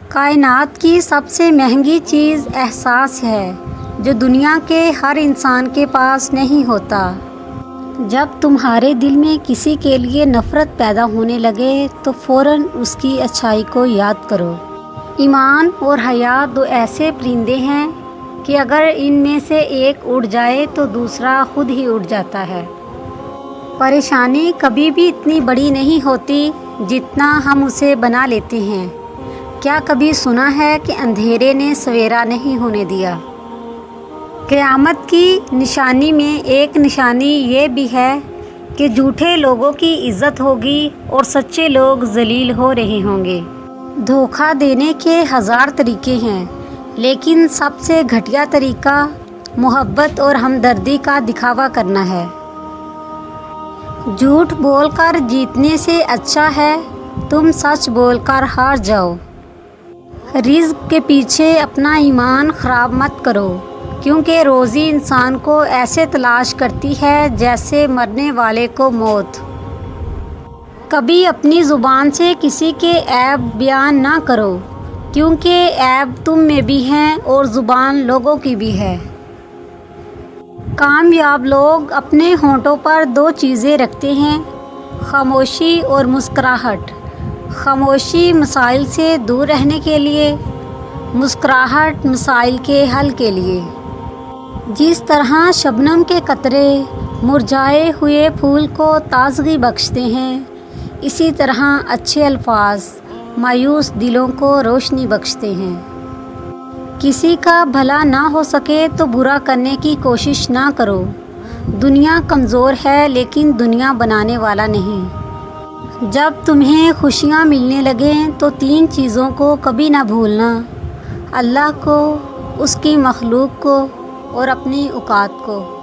کائنات کی سب سے مہنگی چیز احساس ہے جو دنیا کے ہر انسان کے پاس نہیں ہوتا۔ جب تمہارے دل میں کسی کے لیے نفرت پیدا ہونے لگے تو فوراً اس کی اچھائی کو یاد کرو۔ ایمان اور حیا دو ایسے پرندے ہیں کہ اگر ان میں سے ایک اڑ جائے تو دوسرا خود ہی اڑ جاتا ہے۔ پریشانی کبھی بھی اتنی بڑی نہیں ہوتی جتنا ہم اسے بنا لیتے ہیں۔ کیا کبھی سنا ہے کہ اندھیرے نے سویرا نہیں ہونے دیا؟ قیامت کی نشانی میں ایک نشانی یہ بھی ہے کہ جھوٹے لوگوں کی عزت ہوگی اور سچے لوگ ذلیل ہو رہے ہوں گے۔ دھوکہ دینے کے ہزار طریقے ہیں، لیکن سب سے گھٹیا طریقہ محبت اور ہمدردی کا دکھاوا کرنا ہے۔ جھوٹ بول کر جیتنے سے اچھا ہے تم سچ بول کر ہار جاؤ۔ رزق کے پیچھے اپنا ایمان خراب مت کرو، کیونکہ روزی انسان کو ایسے تلاش کرتی ہے جیسے مرنے والے کو موت۔ کبھی اپنی زبان سے کسی کے عیب بیان نہ کرو، کیونکہ عیب تم میں بھی ہیں اور زبان لوگوں کی بھی ہے۔ کامیاب لوگ اپنے ہونٹوں پر دو چیزیں رکھتے ہیں، خاموشی اور مسکراہٹ۔ خاموشی مسائل سے دور رہنے کے لیے، مسکراہٹ مسائل کے حل کے لیے۔ جس طرح شبنم کے قطرے مرجھائے ہوئے پھول کو تازگی بخشتے ہیں، اسی طرح اچھے الفاظ مایوس دلوں کو روشنی بخشتے ہیں۔ کسی کا بھلا نہ ہو سکے تو برا کرنے کی کوشش نہ کرو۔ دنیا کمزور ہے لیکن دنیا بنانے والا نہیں۔ جب تمہیں خوشیاں ملنے لگیں تو تین چیزوں کو کبھی نہ بھولنا: اللہ کو، اس کی مخلوق کو اور اپنی اوقات کو۔